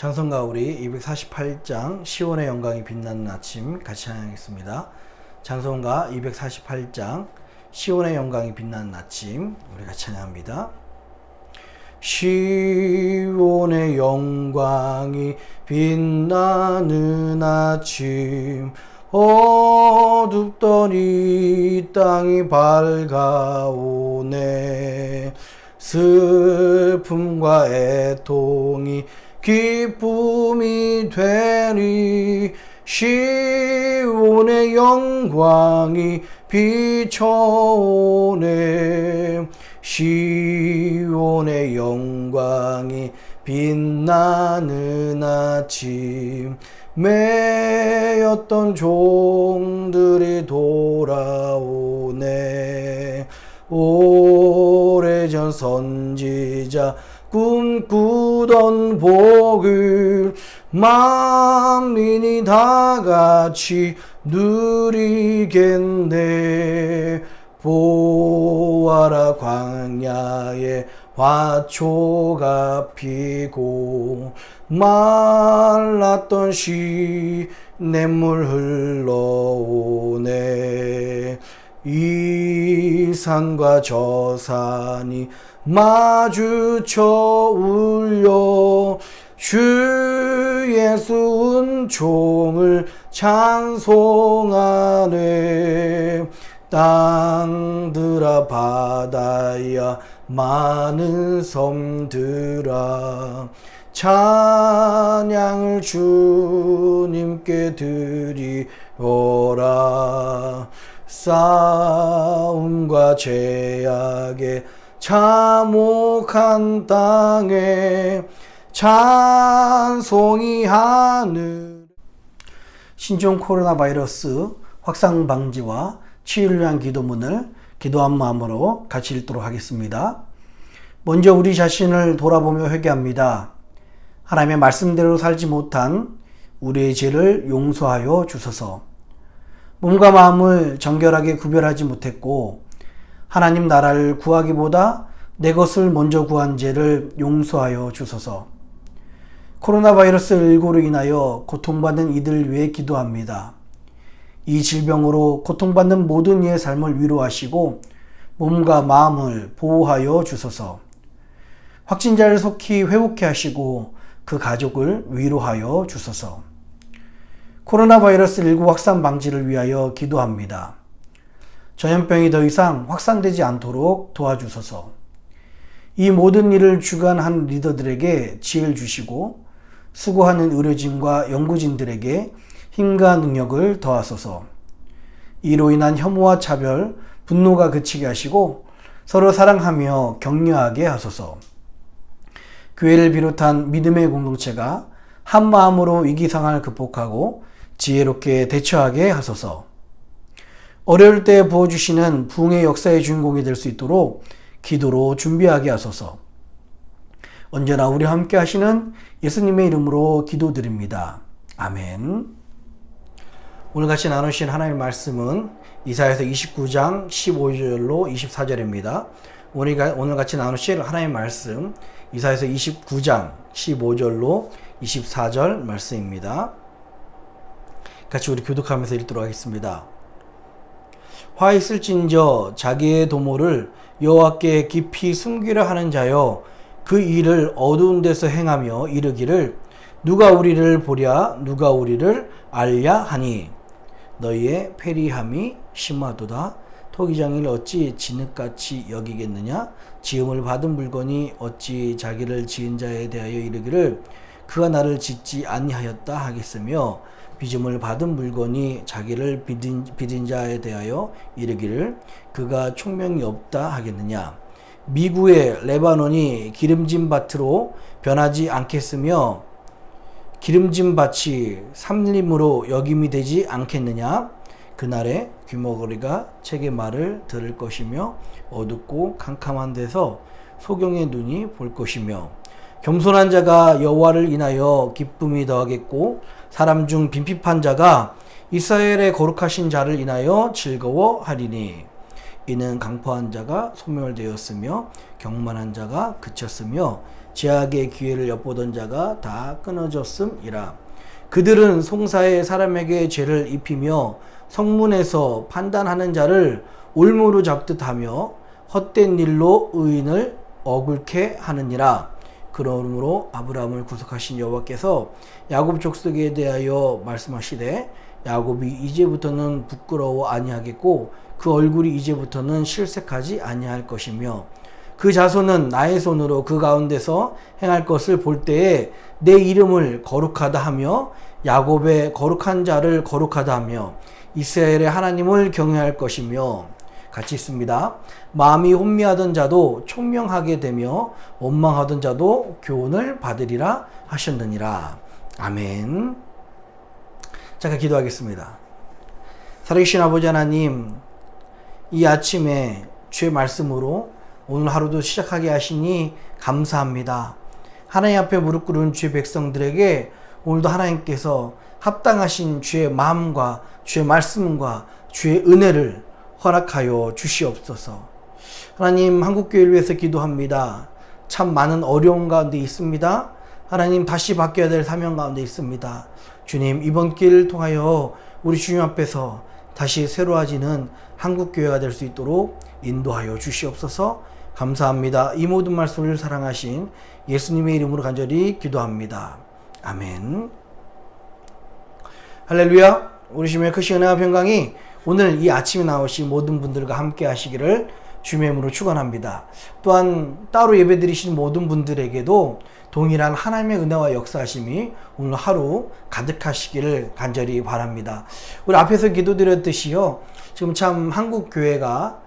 찬송가 우리 248장 시온의 영광이 빛나는 아침 같이 찬양하겠습니다. 찬송가 248장 시온의 영광이 빛나는 아침 우리 같이 찬양합니다. 시온의 영광이 빛나는 아침 어둡던 이 땅이 밝아오네. 슬픔과 애통이 기쁨이 되리. 시온의 영광이 비춰오네. 시온의 영광이 빛나는 아침 매였던 종들이 돌아오네. 오래전 선지자 꿈꾸던 복을 만민이 다같이 누리겠네. 보아라 광야에 화초가 피고 말랐던 시냇물 흘러오네. 이 산과 저 산이 마주쳐 울려 주 예수 은총을 찬송하네. 땅들아 바다야 많은 섬들아 찬양을 주님께 드리오라. 싸움과 죄악에 참혹한 땅에 찬송이 하늘. 신종 코로나 바이러스 확산 방지와 치유를 위한 기도문을 기도한 마음으로 같이 읽도록 하겠습니다. 먼저 우리 자신을 돌아보며 회개합니다. 하나님의 말씀대로 살지 못한 우리의 죄를 용서하여 주소서. 몸과 마음을 정결하게 구별하지 못했고 하나님 나라를 구하기보다 내 것을 먼저 구한 죄를 용서하여 주소서. 코로나 바이러스 19로 인하여 고통받는 이들 위해 기도합니다. 이 질병으로 고통받는 모든 이의 삶을 위로하시고 몸과 마음을 보호하여 주소서. 확진자를 속히 회복케 하시고 그 가족을 위로하여 주소서. 코로나 바이러스 19 확산 방지를 위하여 기도합니다. 전염병이 더 이상 확산되지 않도록 도와주소서. 이 모든 일을 주관한 리더들에게 지혜를 주시고 수고하는 의료진과 연구진들에게 힘과 능력을 더하소서. 이로 인한 혐오와 차별, 분노가 그치게 하시고 서로 사랑하며 격려하게 하소서. 교회를 비롯한 믿음의 공동체가 한 마음으로 위기 상황을 극복하고 지혜롭게 대처하게 하소서. 어려울 때 부어주시는 부흥의 역사의 주인공이 될 수 있도록 기도로 준비하게 하소서. 언제나 우리와 함께 하시는 예수님의 이름으로 기도드립니다. 아멘. 오늘 같이 나누신 하나님의 말씀은 이사야서 29장 15절로 24절입니다. 오늘 같이 나누실 하나님의 말씀 이사야서 29장 15절로 24절 말씀입니다. 같이 우리 교독하면서 읽도록 하겠습니다. 화 있을진저 자기의 도모를 여호와께 깊이 숨기려 하는 자여 그 일을 어두운 데서 행하며 이르기를 누가 우리를 보랴 누가 우리를 알랴 하니 너희의 패리함이 심하도다. 토기장이를 어찌 진흙같이 여기겠느냐. 지음을 받은 물건이 어찌 자기를 지은 자에 대하여 이르기를 그가 나를 짓지 아니하였다 하겠으며 빚음을 받은 물건이 자기를 빚은 자에 대하여 이르기를 그가 총명이 없다 하겠느냐. 미구의 레바논이 기름진 밭으로 변하지 않겠으며 기름진 밭이 삼림으로 여김이 되지 않겠느냐. 그날에 귀머거리가 책의 말을 들을 것이며 어둡고 캄캄한 데서 소경의 눈이 볼 것이며 겸손한 자가 여호와를 인하여 기쁨이 더하겠고 사람 중 빈핍한 자가 이스라엘의 거룩하신 자를 인하여 즐거워하리니 이는 강포한 자가 소멸되었으며 경만한 자가 그쳤으며 제약의 기회를 엿보던 자가 다 끊어졌음이라. 그들은 송사에 사람에게 죄를 입히며 성문에서 판단하는 자를 올무로 잡듯 하며 헛된 일로 의인을 억울케 하느니라. 그러므로 아브라함을 구속하신 여호와께서 야곱 족속에 대하여 말씀하시되 야곱이 이제부터는 부끄러워 아니하겠고 그 얼굴이 이제부터는 실색하지 아니할 것이며 그 자손은 나의 손으로 그 가운데서 행할 것을 볼 때에 내 이름을 거룩하다 하며 야곱의 거룩한 자를 거룩하다 하며 이스라엘의 하나님을 경외할 것이며. 같이 있습니다. 마음이 혼미하던 자도 총명하게 되며 원망하던 자도 교훈을 받으리라 하셨느니라. 아멘. 잠깐 기도하겠습니다. 살아계신 아버지 하나님, 이 아침에 주의 말씀으로 오늘 하루도 시작하게 하시니 감사합니다. 하나님 앞에 무릎 꿇은 주의 백성들에게 오늘도 하나님께서 합당하신 주의 마음과 주의 말씀과 주의 은혜를 허락하여 주시옵소서. 하나님, 한국교회를 위해서 기도합니다. 참 많은 어려움 가운데 있습니다. 하나님, 다시 바뀌어야 될 사명 가운데 있습니다. 주님, 이번 기회를 통하여 우리 주님 앞에서 다시 새로워지는 한국교회가 될 수 있도록 인도하여 주시옵소서. 감사합니다. 이 모든 말씀을 사랑하신 예수님의 이름으로 간절히 기도합니다. 아멘. 할렐루야. 우리 주님의 크신 은혜와 평강이 오늘 이 아침에 나오신 모든 분들과 함께 하시기를 주님의 이름으로 축원합니다. 또한 따로 예배드리신 모든 분들에게도 동일한 하나님의 은혜와 역사하심이 오늘 하루 가득하시기를 간절히 바랍니다. 우리 앞에서 기도드렸듯이요, 지금 참 한국 교회가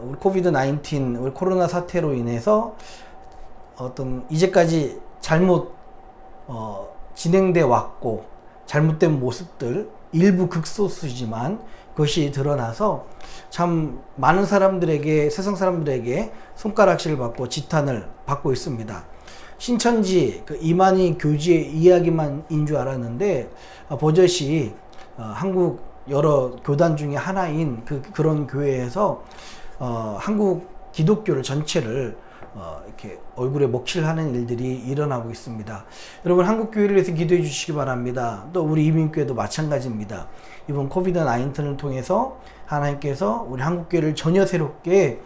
우리 코비드-19 우리 코로나 사태로 인해서 어떤 이제까지 잘못 진행돼 왔고 잘못된 모습들 일부 극소수지만 그것이 드러나서 참 많은 사람들에게, 세상 사람들에게 손가락질을 받고 지탄을 받고 있습니다. 신천지 그 이만희 교주의 이야기만인 줄 알았는데 버젓이 한국 여러 교단 중에 하나인 그런 교회에서 한국 기독교를 전체를 이렇게 얼굴에 먹칠하는 일들이 일어나고 있습니다. 여러분, 한국 교회를 위해서 기도해 주시기 바랍니다. 또 우리 이민교회도 마찬가지입니다. 이번 코비드-19을 통해서 하나님께서 우리 한국 교회를 전혀 새롭게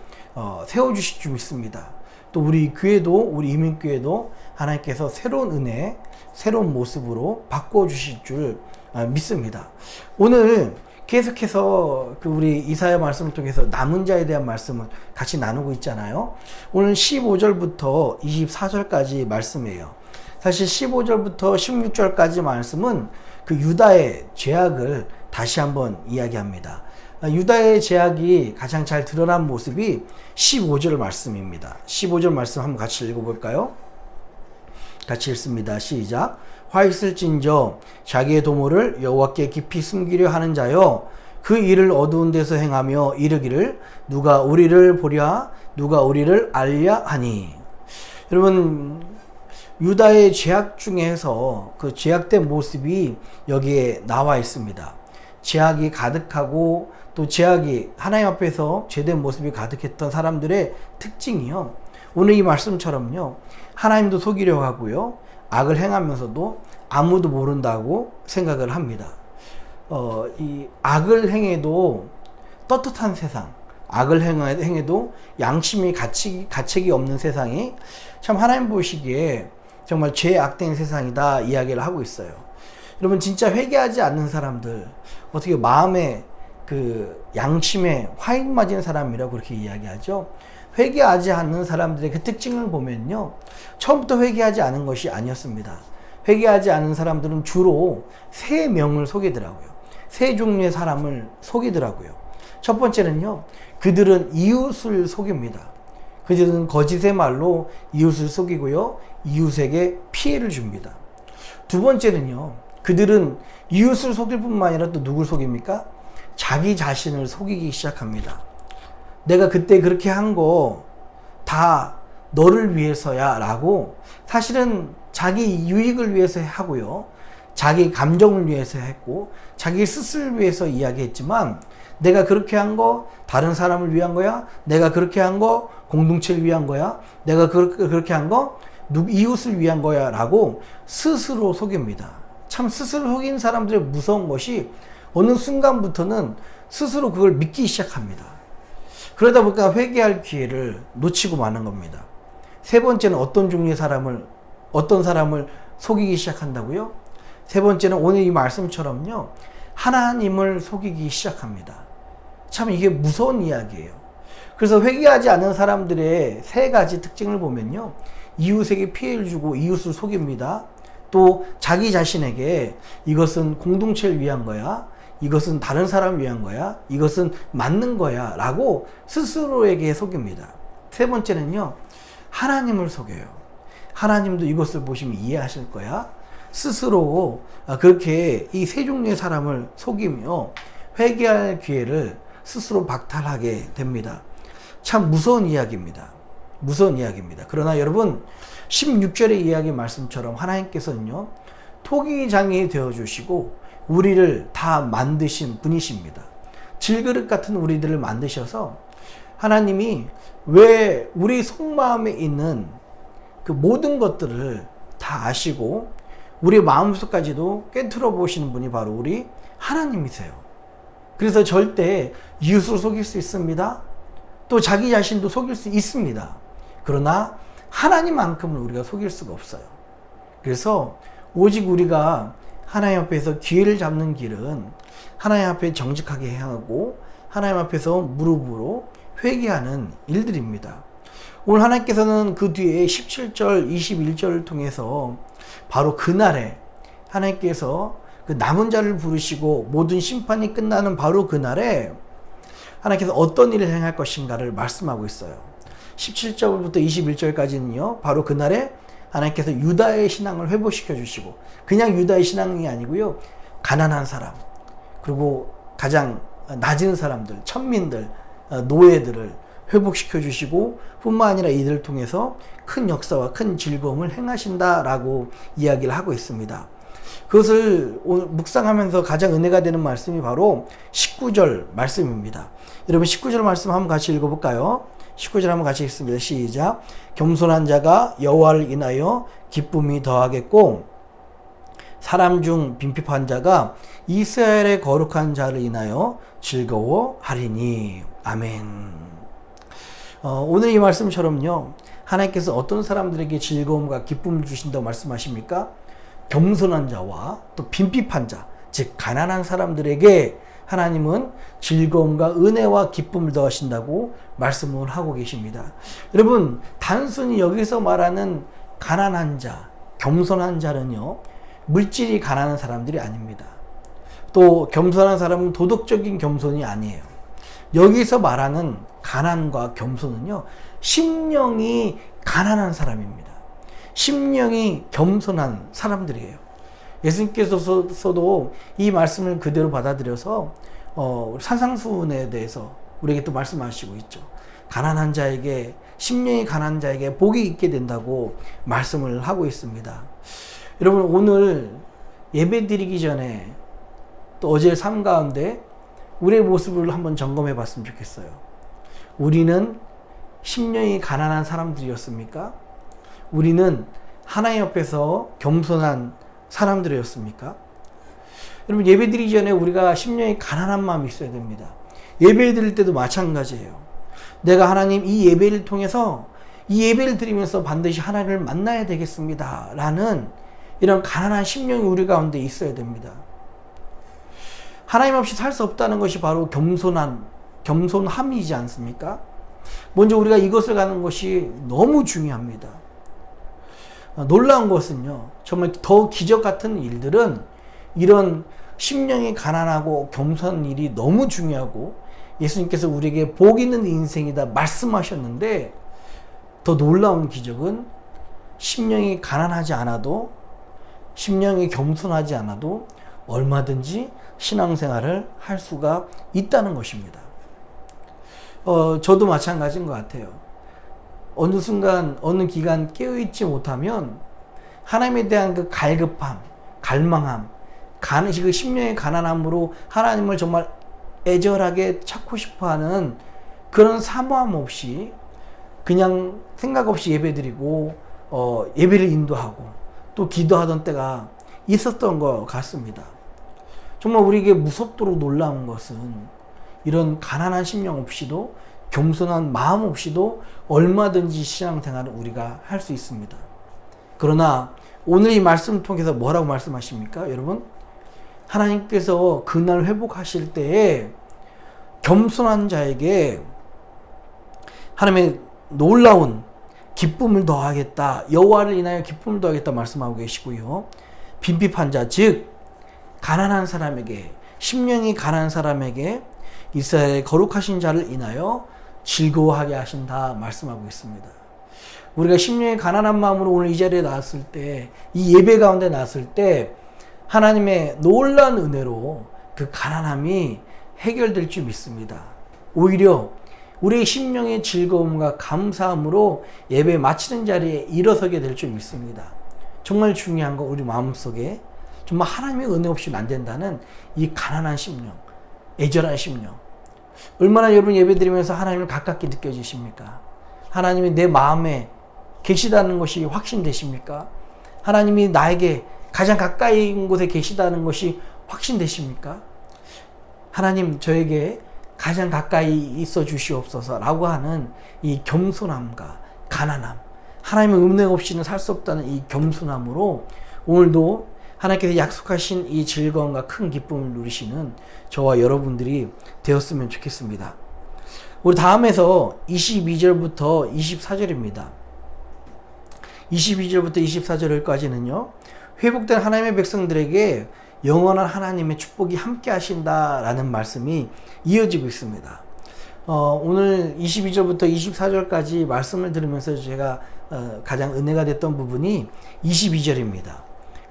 세워주실 줄 믿습니다. 또 우리 교회도, 우리 이민교회도 하나님께서 새로운 은혜, 새로운 모습으로 바꿔주실 줄 믿습니다. 오늘 계속해서 우리 이사야 말씀을 통해서 남은 자에 대한 말씀을 같이 나누고 있잖아요. 오늘 15절부터 24절까지 말씀이에요. 사실 15절부터 16절까지 말씀은 그 유다의 죄악을 다시 한번 이야기합니다. 유다의 죄악이 가장 잘 드러난 모습이 15절 말씀입니다. 15절 말씀 한번 같이 읽어볼까요? 같이 읽습니다. 시작. 화 있을진저 자기의 도모를 여호와께 깊이 숨기려 하는 자여, 그 일을 어두운 데서 행하며 이르기를 누가 우리를 보랴, 누가 우리를 알랴 하니. 여러분, 유다의 죄악 중에서 그 죄악된 모습이 여기에 나와 있습니다. 죄악이 가득하고 또 죄악이 하나님 앞에서 죄된 모습이 가득했던 사람들의 특징이요, 오늘 이 말씀처럼요, 하나님도 속이려 하고요, 악을 행하면서도 아무도 모른다고 생각을 합니다. 이 악을 행해도 떳떳한 세상, 악을 행해도 양심이 가책이 없는 세상이 참 하나님 보시기에 정말 죄악된 세상이다 이야기를 하고 있어요. 여러분, 진짜 회개하지 않는 사람들, 어떻게 마음에 그 양심에 화인 맞은 사람이라고 그렇게 이야기하죠. 회개하지 않는 사람들의 그 특징을 보면요, 처음부터 회개하지 않은 것이 아니었습니다. 회개하지 않은 사람들은 주로 세 명을 속이더라고요. 세 종류의 사람을 속이더라고요. 첫 번째는요, 그들은 이웃을 속입니다. 그들은 거짓의 말로 이웃을 속이고요, 이웃에게 피해를 줍니다. 두 번째는요, 그들은 이웃을 속일 뿐만 아니라 또 누굴 속입니까? 자기 자신을 속이기 시작합니다. 내가 그때 그렇게 한 거 다 너를 위해서야 라고, 사실은 자기 유익을 위해서 하고요, 자기 감정을 위해서 했고 자기 스스로를 위해서 이야기했지만 내가 그렇게 한 거 다른 사람을 위한 거야? 내가 그렇게 한 거 공동체를 위한 거야? 내가 그렇게 한 거 이웃을 위한 거야? 라고 스스로 속입니다. 참 스스로 속인 사람들의 무서운 것이 어느 순간부터는 스스로 그걸 믿기 시작합니다. 그러다 보니까 회개할 기회를 놓치고 마는 겁니다. 세 번째는 어떤 사람을 속이기 시작한다고요? 세 번째는 오늘 이 말씀처럼요, 하나님을 속이기 시작합니다. 참 이게 무서운 이야기예요. 그래서 회개하지 않은 사람들의 세 가지 특징을 보면요, 이웃에게 피해를 주고 이웃을 속입니다. 또 자기 자신에게 이것은 공동체를 위한 거야, 이것은 다른 사람을 위한 거야, 이것은 맞는 거야 라고 스스로에게 속입니다. 세 번째는요, 하나님을 속여요. 하나님도 이것을 보시면 이해하실 거야. 스스로 그렇게 이 세 종류의 사람을 속이며 회개할 기회를 스스로 박탈하게 됩니다. 참 무서운 이야기입니다. 무서운 이야기입니다. 그러나 여러분, 16절의 이야기 말씀처럼 하나님께서는요, 토기장이 되어주시고 우리를 다 만드신 분이십니다. 질그릇 같은 우리들을 만드셔서 하나님이 왜 우리 속마음에 있는 그 모든 것들을 다 아시고 우리 마음속까지도 꿰뚫어 보시는 분이 바로 우리 하나님이세요. 그래서 절대 이웃을 속일 수 있습니다. 또 자기 자신도 속일 수 있습니다. 그러나 하나님만큼은 우리가 속일 수가 없어요. 그래서 오직 우리가 하나님 앞에서 기회를 잡는 길은 하나님 앞에 정직하게 행하고 하나님 앞에서 무릎으로 회개하는 일들입니다. 오늘 하나님께서는 그 뒤에 17절, 21절을 통해서 바로 그날에 하나님께서 그 남은 자를 부르시고 모든 심판이 끝나는 바로 그날에 하나님께서 어떤 일을 행할 것인가를 말씀하고 있어요. 17절부터 21절까지는요, 바로 그날에 하나님께서 유다의 신앙을 회복시켜 주시고, 그냥 유다의 신앙이 아니고요, 가난한 사람, 그리고 가장 낮은 사람들, 천민들, 노예들을 회복시켜 주시고 뿐만 아니라 이들을 통해서 큰 역사와 큰 즐거움을 행하신다라고 이야기를 하고 있습니다. 그것을 오늘 묵상하면서 가장 은혜가 되는 말씀이 바로 19절 말씀입니다. 여러분 19절 말씀 한번 같이 읽어볼까요? 19절 한번 같이 읽습니다. 시작. 겸손한 자가 여호와를 인하여 기쁨이 더하겠고 사람 중 빈핍한 자가 이스라엘의 거룩한 자를 인하여 즐거워하리니. 아멘. 오늘 이 말씀처럼요, 하나님께서 어떤 사람들에게 즐거움과 기쁨을 주신다고 말씀하십니까? 겸손한 자와 또 빈핍한 자, 즉 가난한 사람들에게 하나님은 즐거움과 은혜와 기쁨을 더하신다고 말씀을 하고 계십니다. 여러분, 단순히 여기서 말하는 가난한 자, 겸손한 자는요, 물질이 가난한 사람들이 아닙니다. 또 겸손한 사람은 도덕적인 겸손이 아니에요. 여기서 말하는 가난과 겸손은요, 심령이 가난한 사람입니다. 심령이 겸손한 사람들이에요. 예수님께서도 이 말씀을 그대로 받아들여서 산상수훈에 대해서 우리에게 또 말씀하시고 있죠. 가난한 자에게, 심령이 가난한 자에게 복이 있게 된다고 말씀을 하고 있습니다. 여러분, 오늘 예배 드리기 전에 또 어제의 삶 가운데 우리의 모습을 한번 점검해 봤으면 좋겠어요. 우리는 심령이 가난한 사람들이었습니까? 우리는 하나님 앞에서 겸손한 사람들이었습니까? 여러분, 예배 드리기 전에 우리가 심령이 가난한 마음이 있어야 됩니다. 예배 드릴 때도 마찬가지예요. 내가 하나님 이 예배를 통해서 이 예배를 드리면서 반드시 하나님을 만나야 되겠습니다 라는 이런 가난한 심령이 우리 가운데 있어야 됩니다. 하나님 없이 살 수 없다는 것이 바로 겸손함이지 않습니까? 먼저 우리가 이것을 가는 것이 너무 중요합니다. 놀라운 것은요, 정말 더 기적 같은 일들은 이런 심령이 가난하고 겸손한 일이 너무 중요하고 예수님께서 우리에게 복 있는 인생이다 말씀하셨는데, 더 놀라운 기적은 심령이 가난하지 않아도, 심령이 겸손하지 않아도 얼마든지 신앙생활을 할 수가 있다는 것입니다. 저도 마찬가지인 것 같아요. 어느 순간, 어느 기간 깨어있지 못하면 하나님에 대한 그 갈급함, 갈망함, 그 심령의 가난함으로 하나님을 정말 애절하게 찾고 싶어하는 그런 사모함 없이 그냥 생각 없이 예배드리고 예배를 인도하고 또 기도하던 때가 있었던 것 같습니다. 정말 우리에게 무섭도록 놀라운 것은 이런 가난한 심령 없이도 겸손한 마음 없이도 얼마든지 신앙생활을 우리가 할 수 있습니다. 그러나 오늘 이 말씀을 통해서 뭐라고 말씀하십니까? 여러분, 하나님께서 그날 회복하실 때에 겸손한 자에게 하나님의 놀라운 기쁨을 더하겠다, 여호와를 인하여 기쁨을 더하겠다 말씀하고 계시고요. 빈핍한 자, 즉 가난한 사람에게, 심령이 가난한 사람에게 이스라엘의 거룩하신 자를 인하여 즐거워하게 하신다 말씀하고 있습니다. 우리가 심령이 가난한 마음으로 오늘 이 자리에 나왔을 때, 이 예배 가운데 나왔을 때 하나님의 놀라운 은혜로 그 가난함이 해결될 줄 믿습니다. 오히려 우리의 심령의 즐거움과 감사함으로 예배 마치는 자리에 일어서게 될 줄 믿습니다. 정말 중요한 건 우리 마음속에 정말 하나님의 은혜 없이는 안 된다는 이 가난한 심령, 애절한 심령. 얼마나 여러분 예배드리면서 하나님을 가깝게 느껴지십니까? 하나님이 내 마음에 계시다는 것이 확신되십니까? 하나님이 나에게 가장 가까이 있는 곳에 계시다는 것이 확신되십니까? 하나님 저에게 가장 가까이 있어 주시옵소서 라고 하는 이 겸손함과 가난함, 하나님의 은혜 없이는 살 수 없다는 이 겸손함으로 오늘도 하나님께서 약속하신 이 즐거움과 큰 기쁨을 누리시는 저와 여러분들이 되었으면 좋겠습니다. 우리 다음에서 22절부터 24절입니다. 22절부터 24절까지는요, 회복된 하나님의 백성들에게 영원한 하나님의 축복이 함께 하신다라는 말씀이 이어지고 있습니다. 오늘 22절부터 24절까지 말씀을 들으면서 제가 가장 은혜가 됐던 부분이 22절입니다.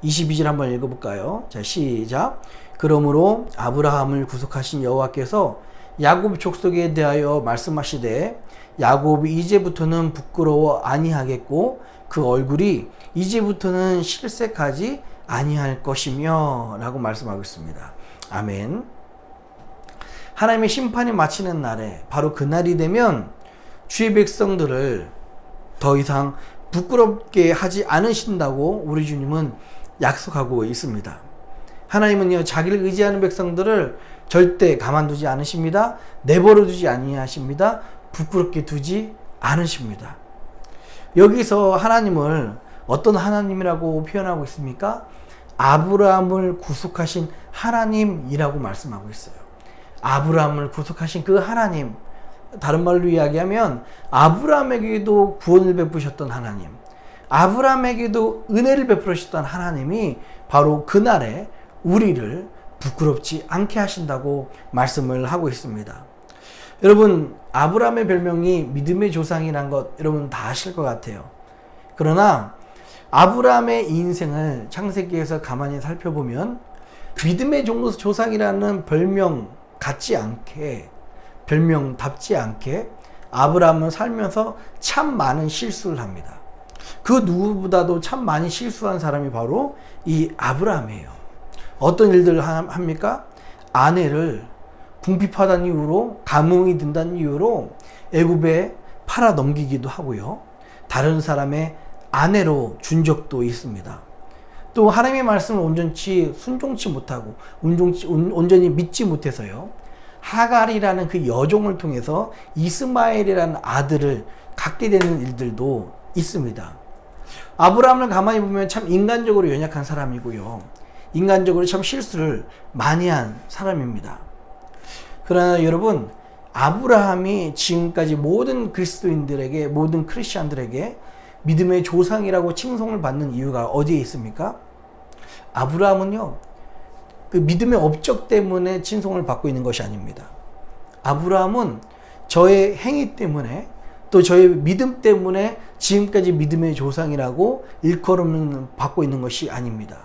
22절 한번 읽어볼까요? 자, 시작. 그러므로 아브라함을 구속하신 여호와께서 야곱 족속에 대하여 말씀하시되 야곱이 이제부터는 부끄러워 아니하겠고 그 얼굴이 이제부터는 실색하지 아니할 것이며 라고 말씀하고 있습니다. 아멘. 하나님의 심판이 마치는 날에 바로 그 날이 되면 주의 백성들을 더 이상 부끄럽게 하지 않으신다고 우리 주님은 약속하고 있습니다. 하나님은요, 자기를 의지하는 백성들을 절대 가만두지 않으십니다. 내버려 두지 아니하십니다. 부끄럽게 두지 않으십니다. 여기서 하나님을 어떤 하나님이라고 표현하고 있습니까? 아브라함을 구속하신 하나님이라고 말씀하고 있어요. 아브라함을 구속하신 그 하나님, 다른 말로 이야기하면 아브라함에게도 구원을 베푸셨던 하나님, 아브라함에게도 은혜를 베푸셨던 하나님이 바로 그날에 우리를 부끄럽지 않게 하신다고 말씀을 하고 있습니다. 여러분, 아브라함의 별명이 믿음의 조상이란 것 여러분 다 아실 것 같아요. 그러나 아브라함의 인생을 창세기에서 가만히 살펴보면 믿음의 조상이라는 별명 같지 않게, 별명답지 않게 아브라함은 살면서 참 많은 실수를 합니다. 그 누구보다도 참 많이 실수한 사람이 바로 이 아브라함이에요. 어떤 일들을 합니까? 아내를 궁핍하다는 이유로, 감흥이 든다는 이유로 애굽에 팔아 넘기기도 하고요. 다른 사람의 아내로 준 적도 있습니다. 또 하나님의 말씀을 온전히 순종치 못하고 온전히 믿지 못해서요, 하갈이라는 그 여종을 통해서 이스마엘이라는 아들을 갖게 되는 일들도 있습니다. 아브라함을 가만히 보면 참 인간적으로 연약한 사람이고요, 인간적으로 참 실수를 많이 한 사람입니다. 그러나 여러분, 아브라함이 지금까지 모든 그리스도인들에게, 모든 크리스찬들에게 믿음의 조상이라고 칭송을 받는 이유가 어디에 있습니까? 아브라함은요, 그 믿음의 업적 때문에 칭송을 받고 있는 것이 아닙니다. 아브라함은 저의 행위 때문에, 또 저의 믿음 때문에 지금까지 믿음의 조상이라고 일컬음을 받고 있는 것이 아닙니다.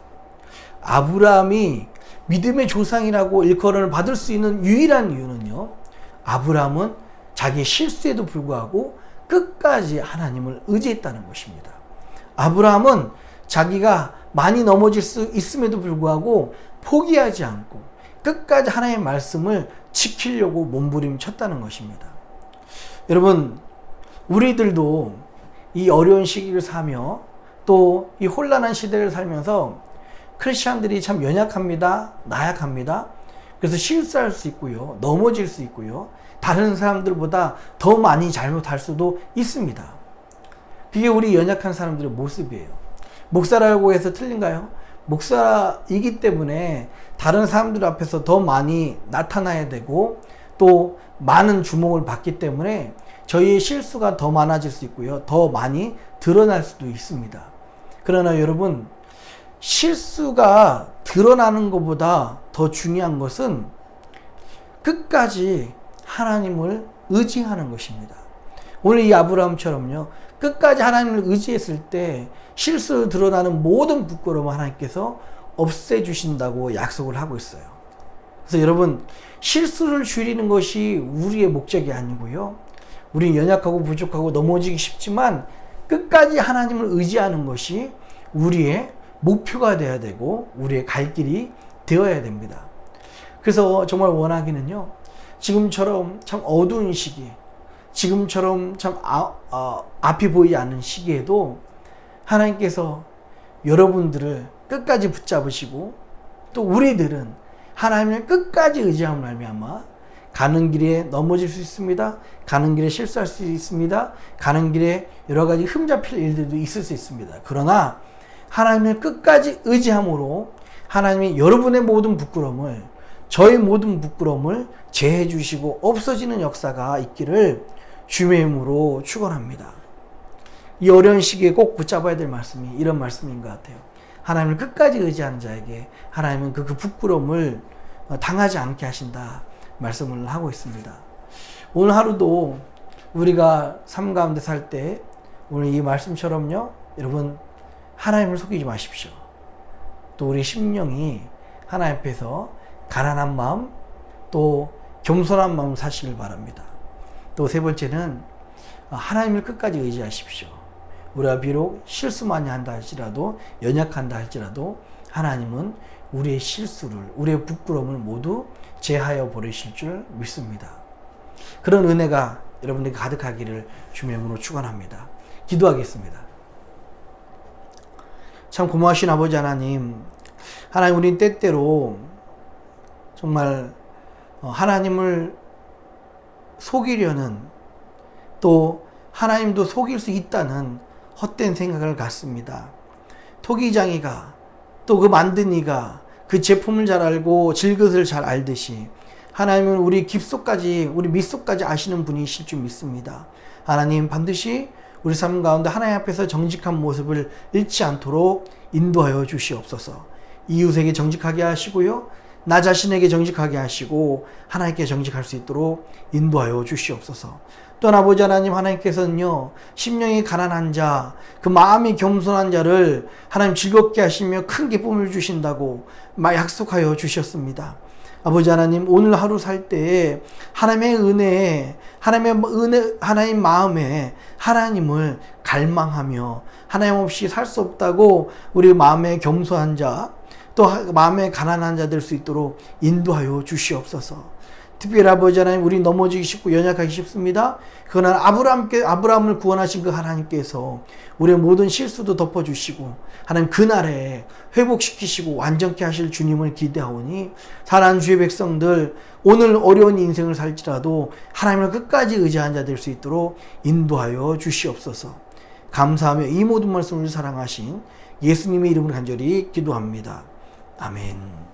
아브라함이 믿음의 조상이라고 일컬음을 받을 수 있는 유일한 이유는요, 아브라함은 자기의 실수에도 불구하고 끝까지 하나님을 의지했다는 것입니다. 아브라함은 자기가 많이 넘어질 수 있음에도 불구하고 포기하지 않고 끝까지 하나님의 말씀을 지키려고 몸부림쳤다는 것입니다. 여러분, 우리들도 이 어려운 시기를 사며 또 이 혼란한 시대를 살면서 크리스천들이 참 연약합니다. 나약합니다. 그래서 실수할 수 있고요. 넘어질 수 있고요. 다른 사람들보다 더 많이 잘못할 수도 있습니다. 그게 우리 연약한 사람들의 모습이에요. 목사라고 해서 틀린가요? 목사이기 때문에 다른 사람들 앞에서 더 많이 나타나야 되고 또 많은 주목을 받기 때문에 저희의 실수가 더 많아질 수 있고요. 더 많이 드러날 수도 있습니다. 그러나 여러분, 실수가 드러나는 것보다 더 중요한 것은 끝까지 하나님을 의지하는 것입니다. 오늘 이 아브라함처럼요, 끝까지 하나님을 의지했을 때 실수로 드러나는 모든 부끄러움을 하나님께서 없애주신다고 약속을 하고 있어요. 그래서 여러분, 실수를 줄이는 것이 우리의 목적이 아니고요. 우리는 연약하고 부족하고 넘어지기 쉽지만 끝까지 하나님을 의지하는 것이 우리의 목표가 되어야 되고 우리의 갈 길이 되어야 됩니다. 그래서 정말 원하기는요, 지금처럼 참 어두운 시기, 지금처럼 참 앞이 보이지 않는 시기에도 하나님께서 여러분들을 끝까지 붙잡으시고 또 우리들은 하나님을 끝까지 의지함을 말미암아 가는 길에 넘어질 수 있습니다. 가는 길에 실수할 수 있습니다. 가는 길에 여러 가지 흠잡힐 일들도 있을 수 있습니다. 그러나 하나님을 끝까지 의지함으로 하나님이 여러분의 모든 부끄러움을, 저의 모든 부끄러움을 제해 주시고 없어지는 역사가 있기를 주님의 이름으로 축원합니다. 이 어려운 시기에 꼭 붙잡아야 될 말씀이 이런 말씀인 것 같아요. 하나님을 끝까지 의지하는 자에게 하나님은 그 부끄러움을 당하지 않게 하신다 말씀을 하고 있습니다. 오늘 하루도 우리가 삶 가운데 살 때 오늘 이 말씀처럼요, 여러분, 하나님을 속이지 마십시오. 또 우리 심령이 하나님 앞에서 가난한 마음, 또 겸손한 마음 사시길 바랍니다. 또 세 번째는 하나님을 끝까지 의지하십시오. 우리가 비록 실수 많이 한다 할지라도, 연약한다 할지라도 하나님은 우리의 실수를, 우리의 부끄러움을 모두 제하여 버리실 줄 믿습니다. 그런 은혜가 여러분에게 가득하기를 주님의 이름으로 축원합니다. 기도하겠습니다. 참 고마우신 아버지 하나님, 하나님, 우린 때때로 정말 하나님을 속이려는, 또 하나님도 속일 수 있다는 헛된 생각을 갖습니다. 토기장이가, 또 그 만든 이가 그 제품을 잘 알고 질것을 잘 알듯이 하나님은 우리 깊속까지, 우리 밑속까지 아시는 분이실 줄 믿습니다. 하나님, 반드시 우리 삶 가운데 하나님 앞에서 정직한 모습을 잃지 않도록 인도하여 주시옵소서. 이웃에게 정직하게 하시고요, 나 자신에게 정직하게 하시고 하나님께 정직할 수 있도록 인도하여 주시옵소서. 또한 아버지 하나님, 하나님께서는요, 심령이 가난한 자, 그 마음이 겸손한 자를 하나님 즐겁게 하시며 큰 기쁨을 주신다고 약속하여 주셨습니다. 아버지 하나님, 오늘 하루 살 때에 하나님의 은혜에, 하나님 마음에 하나님을 갈망하며 하나님 없이 살 수 없다고 우리 마음에 겸손한 자, 또 마음에 가난한 자 될 수 있도록 인도하여 주시옵소서. 특별히 아버지 하나님, 우리 넘어지기 쉽고 연약하기 쉽습니다. 그러나 아브라함을 구원하신 그 하나님께서 우리의 모든 실수도 덮어주시고 하나님 그날에 회복시키시고 완전케 하실 주님을 기대하오니, 사랑하는 주의 백성들, 오늘 어려운 인생을 살지라도 하나님을 끝까지 의지한 자 될 수 있도록 인도하여 주시옵소서. 감사하며 이 모든 말씀을 사랑하신 예수님의 이름으로 간절히 기도합니다. 아멘.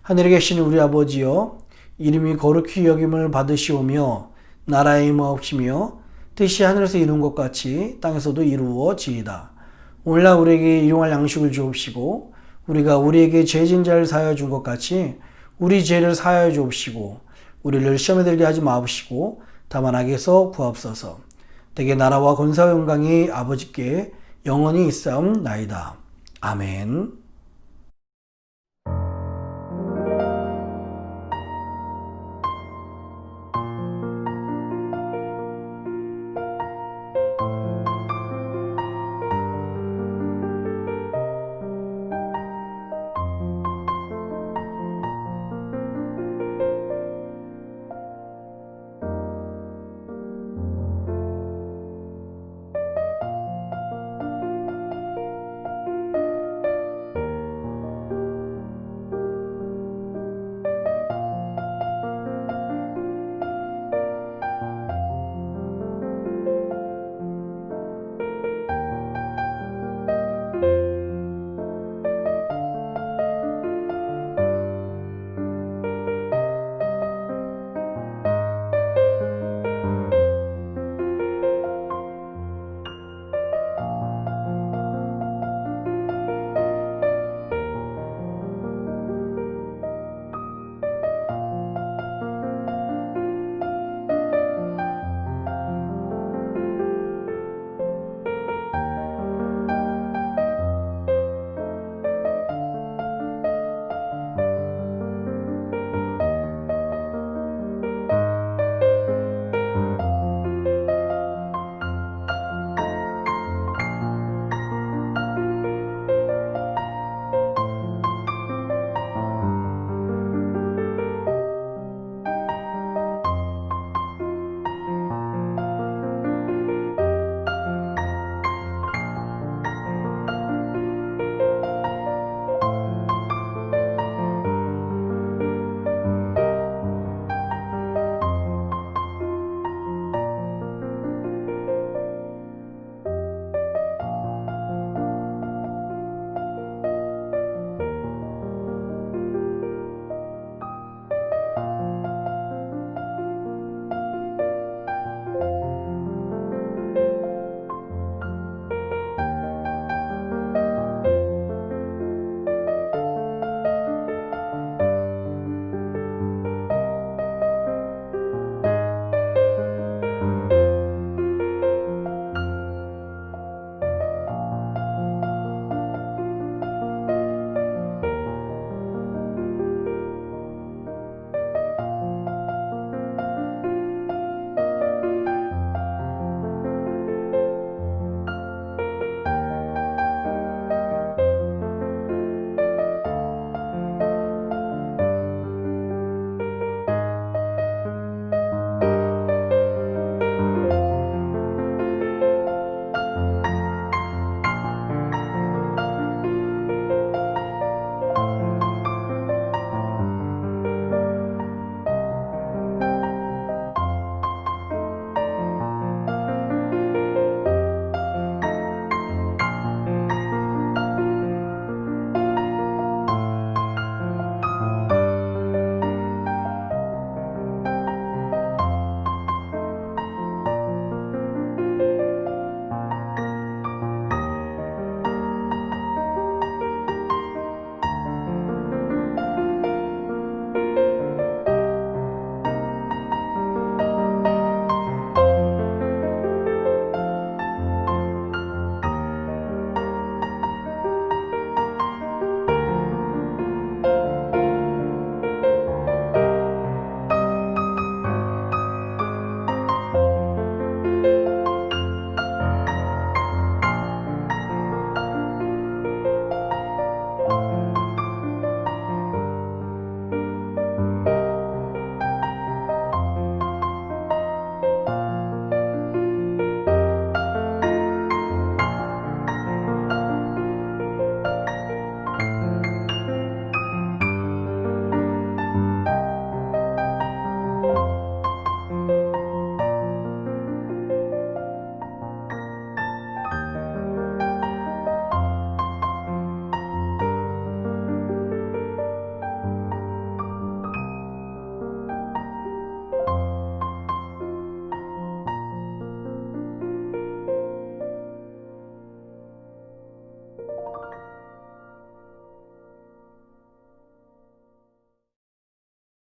하늘에 계신 우리 아버지여, 이름이 거룩히 여김을 받으시오며 나라의 임하옵시며 뜻이 하늘에서 이룬 것 같이 땅에서도 이루어지이다. 오늘날 우리에게 일용할 양식을 주옵시고 우리가 우리에게 죄진 자를 사하여 준 것 같이 우리 죄를 사하여 주옵시고 우리를 시험에 들게 하지 마옵시고 다만 악에서 구하옵소서. 대개 나라와 권세와 영광이 아버지께 영원히 있사옵나이다. 아멘.